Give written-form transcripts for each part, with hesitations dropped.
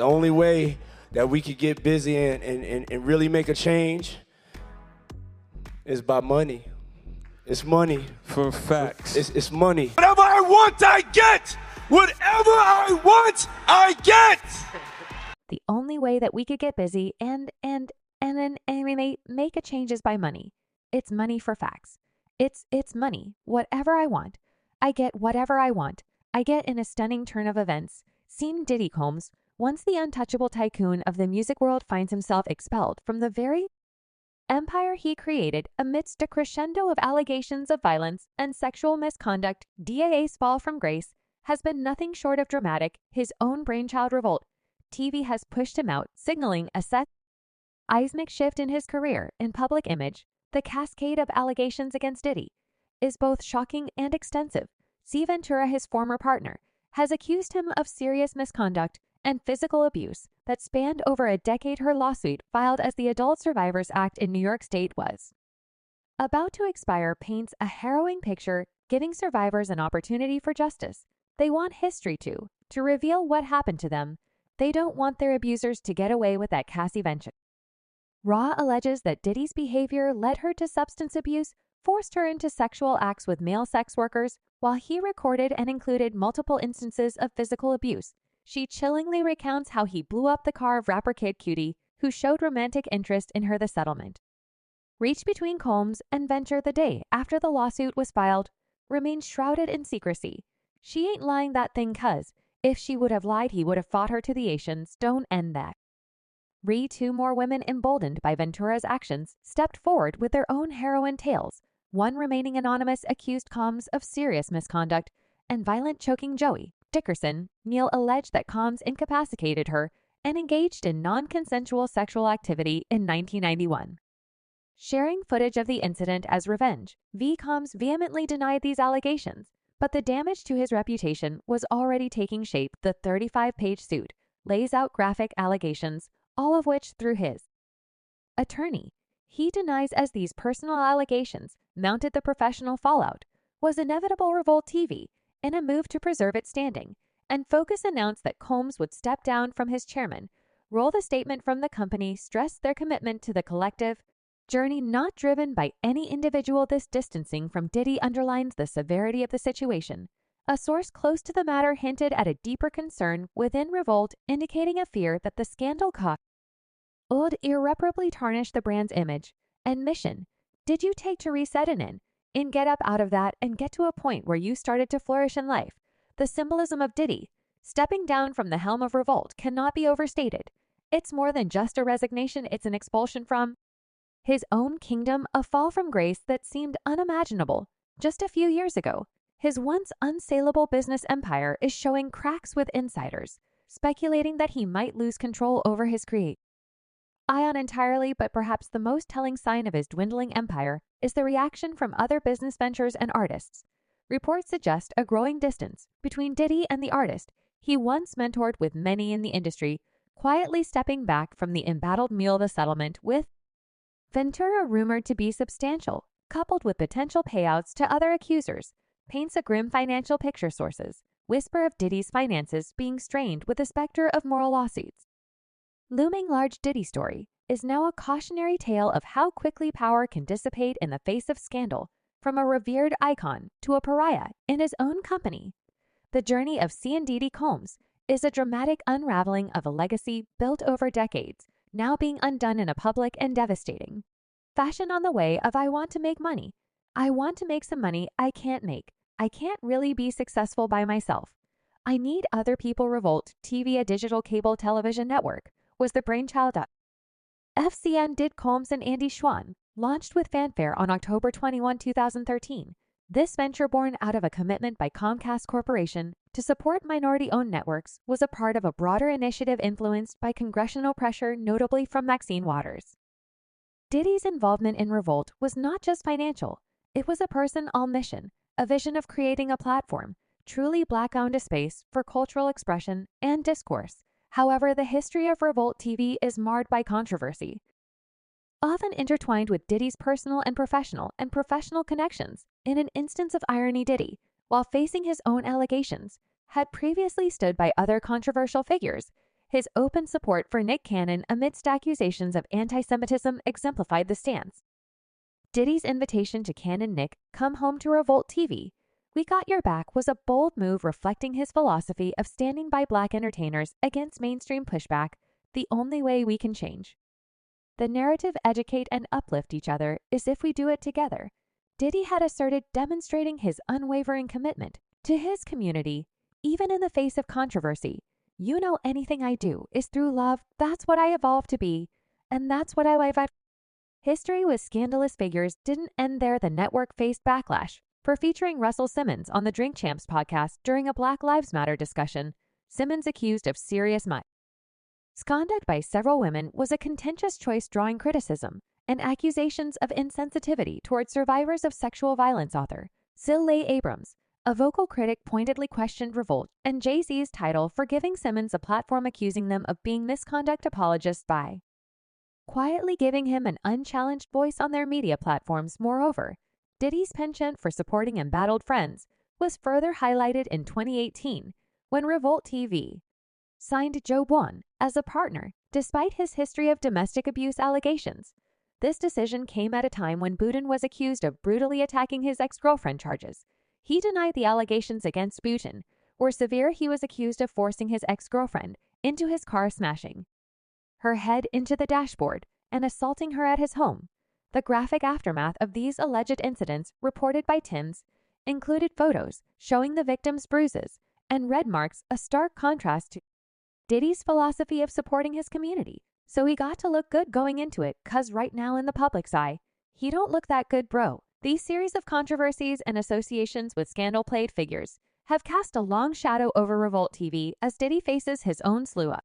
The only way that we could get busy and really make a change is by money. It's money. For facts. It's money. Whatever I want, I get. Whatever I want, I get. The only way that we could get busy and make a change is by money. It's money for facts. It's money. Whatever I want, I get whatever I want. I get in a stunning turn of events. Seen Diddy Combs, once the untouchable tycoon of the music world, finds himself expelled from the very empire he created amidst a crescendo of allegations of violence and sexual misconduct. DAA's fall from grace has been nothing short of dramatic. His own brainchild Revolt TV has pushed him out, signaling a seismic shift in his career and public image. The cascade of allegations against Diddy is both shocking and extensive. C. Ventura, his former partner, has accused him of serious misconduct and physical abuse that spanned over a decade. Her lawsuit, filed as the Adult Survivors Act in New York State, was about to expire, paints a harrowing picture, giving survivors an opportunity for justice. They want history to reveal what happened to them. They don't want their abusers to get away with that. Cassie Ventura Raw alleges that Diddy's behavior led her to substance abuse, forced her into sexual acts with male sex workers, while he recorded and included multiple instances of physical abuse. She chillingly recounts how he blew up the car of rapper Kid Cudi, who showed romantic interest in her. The settlement reached between Combs and Venture the day after the lawsuit was filed remains shrouded in secrecy. She ain't lying that thing, cuz if she would have lied, he would have fought her to the Asians. Don't end that. Two more women emboldened by Ventura's actions stepped forward with their own harrowing tales. One remaining anonymous accused Combs of serious misconduct and violent choking. Joey Dickerson Neal alleged that Combs incapacitated her and engaged in non-consensual sexual activity in 1991. Sharing footage of the incident as revenge, Combs vehemently denied these allegations, but the damage to his reputation was already taking shape. The 35-page suit lays out graphic allegations, all of which through his attorney. He denies as these personal allegations mounted the professional fallout was inevitable. Revolt TV, in a move to preserve its standing and focus, announced that Combs would step down from his chairman role. The statement from the company stressed their commitment to the collective journey, not driven by any individual. This distancing from Diddy underlines the severity of the situation. A source close to the matter hinted at a deeper concern within Revolt, indicating a fear that the scandal would irreparably tarnish the brand's image and mission. Did you take to reset and get up out of that and get to a point where you started to flourish in life? The symbolism of Diddy stepping down from the helm of Revolt cannot be overstated. It's more than just a resignation, it's an expulsion from his own kingdom, a fall from grace that seemed unimaginable just a few years ago. His once unsaleable business empire is showing cracks, with insiders speculating that he might lose control over his Ion entirely. But perhaps the most telling sign of his dwindling empire is the reaction from other business ventures and artists. Reports suggest a growing distance between Diddy and the artist he once mentored, with many in the industry quietly stepping back from the embattled meal. The settlement with Ventura, rumored to be substantial, coupled with potential payouts to other accusers, paints a grim financial picture. Sources whisper of Diddy's finances being strained, with the specter of moral lawsuits looming large. Diddy story is now a cautionary tale of how quickly power can dissipate in the face of scandal, from a revered icon to a pariah in his own company. The journey of C. and Diddy Combs is a dramatic unraveling of a legacy built over decades, now being undone in a public and devastating fashion. On the way of I want to make money. I want to make some money I can't make. I can't really be successful by myself. I need other people. Revolt TV, a digital cable television network, was the brainchild of FCN. Did Combs and Andy Schwann launched with fanfare on October 21, 2013. This venture, born out of a commitment by Comcast Corporation to support minority-owned networks, was a part of a broader initiative influenced by congressional pressure, notably from Maxine Waters. Diddy's involvement in Revolt was not just financial. It was a personal mission, a vision of creating a platform, truly Black-owned, a space for cultural expression and discourse. However, the history of Revolt TV is marred by controversy, often intertwined with Diddy's personal and professional connections. In an instance of irony, Diddy, while facing his own allegations, had previously stood by other controversial figures. His open support for Nick Cannon amidst accusations of anti-Semitism exemplified the stance. Diddy's invitation to Cannon Nick come home to Revolt TV, "We Got Your Back" was a bold move reflecting his philosophy of standing by Black entertainers against mainstream pushback, the only way we can change. The narrative educate and uplift each other is if we do it together, Diddy had asserted, demonstrating his unwavering commitment to his community, even in the face of controversy. "You know, anything I do is through love. That's what I evolved to be, and that's what I live." History with scandalous figures didn't end there. The network faced backlash for featuring Russell Simmons on the Drink Champs podcast during a Black Lives Matter discussion. Simmons accused of serious misconduct by several women was a contentious choice, drawing criticism and accusations of insensitivity towards survivors of sexual violence. Author Sylay Abrams, a vocal critic, pointedly questioned Revolt and Jay-Z's title for giving Simmons a platform, accusing them of being misconduct apologists by quietly giving him an unchallenged voice on their media platforms. Moreover, Diddy's penchant for supporting embattled friends was further highlighted in 2018 when Revolt TV signed Joe Bwan as a partner, despite his history of domestic abuse allegations. This decision came at a time when Budin was accused of brutally attacking his ex-girlfriend. Charges he denied. The allegations against Budin were severe. He was accused of forcing his ex-girlfriend into his car, smashing her head into the dashboard, and assaulting her at his home. The graphic aftermath of these alleged incidents, reported by Tims, included photos showing the victim's bruises and red marks, a stark contrast to Diddy's philosophy of supporting his community. "So he got to look good going into it, 'cause right now in the public's eye, he don't look that good, bro." These series of controversies and associations with scandal-played figures have cast a long shadow over Revolt TV as Diddy faces his own slew of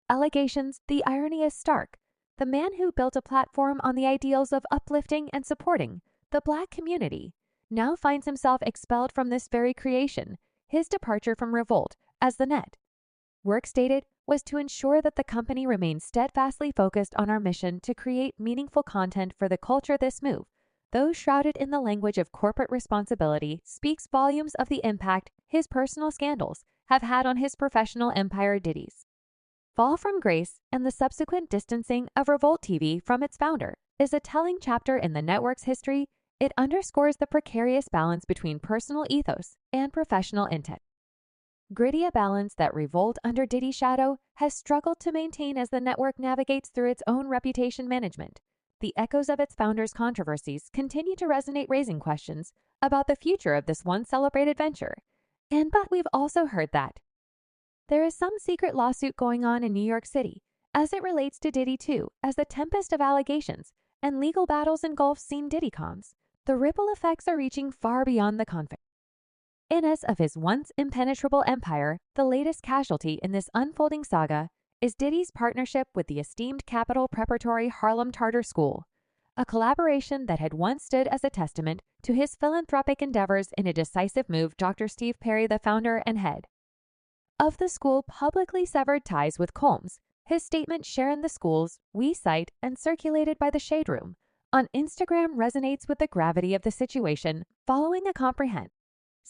allegations. The irony is stark. The man who built a platform on the ideals of uplifting and supporting the Black community now finds himself expelled from this very creation. His departure from Revolt, as the network stated, was to ensure that the company remains steadfastly focused on our mission to create meaningful content for the culture. This move, though shrouded in the language of corporate responsibility, speaks volumes of the impact his personal scandals have had on his professional empire. Diddy's fall from grace and the subsequent distancing of Revolt TV from its founder is a telling chapter in the network's history. It underscores the precarious balance between personal ethos and professional intent. Gritty, a balance that Revolt, under Diddy's shadow, has struggled to maintain as the network navigates through its own reputation management. The echoes of its founder's controversies continue to resonate, raising questions about the future of this once celebrated venture. But we've also heard that there is some secret lawsuit going on in New York City as it relates to Diddy too, as the tempest of allegations and legal battles engulfs seen Diddy comms. The ripple effects are reaching far beyond the confines of his once impenetrable empire. The latest casualty in this unfolding saga is Diddy's partnership with the esteemed Capital Preparatory Harlem Charter School, a collaboration that had once stood as a testament to his philanthropic endeavors. In a decisive move, Dr. Steve Perry, the founder and head of the school, publicly severed ties with Combs. His statement, shared the school's website and circulated by the Shade Room on Instagram, resonates with the gravity of the situation. Following a comprehensive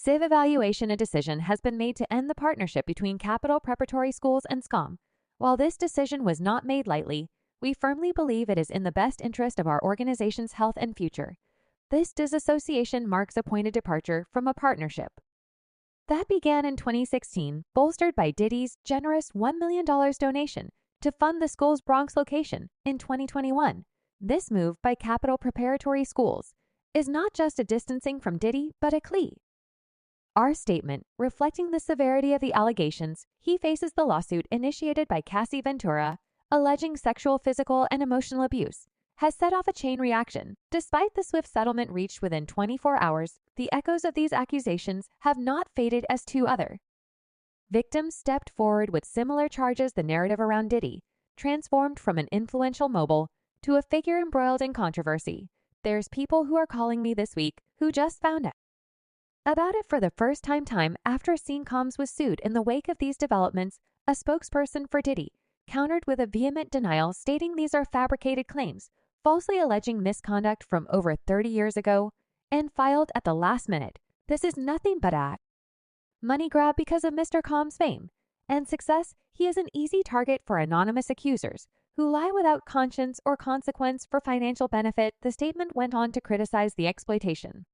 evaluation, a decision has been made to end the partnership between Capital Preparatory Schools and SCOM. While this decision was not made lightly, we firmly believe it is in the best interest of our organization's health and future. This disassociation marks a pointed departure from a partnership that began in 2016, bolstered by Diddy's generous $1 million donation to fund the school's Bronx location in 2021. This move by Capital Preparatory Schools is not just a distancing from Diddy, but a plea. Our statement, reflecting the severity of the allegations, he faces the lawsuit initiated by Cassie Ventura, alleging sexual, physical, and emotional abuse, has set off a chain reaction. Despite the swift settlement reached within 24 hours, the echoes of these accusations have not faded as two other victims stepped forward with similar charges. The narrative around Diddy transformed from an influential mogul to a figure embroiled in controversy. There's people who are calling me this week who just found out about it for the first time after seeing Combs was sued. In the wake of these developments, a spokesperson for Diddy countered with a vehement denial, stating these are fabricated claims, falsely alleging misconduct from over 30 years ago, and filed at the last minute. This is nothing but a money grab because of Mr. Combs' fame. and success, he is an easy target for anonymous accusers who lie without conscience or consequence for financial benefit. The statement went on to criticize the exploitation.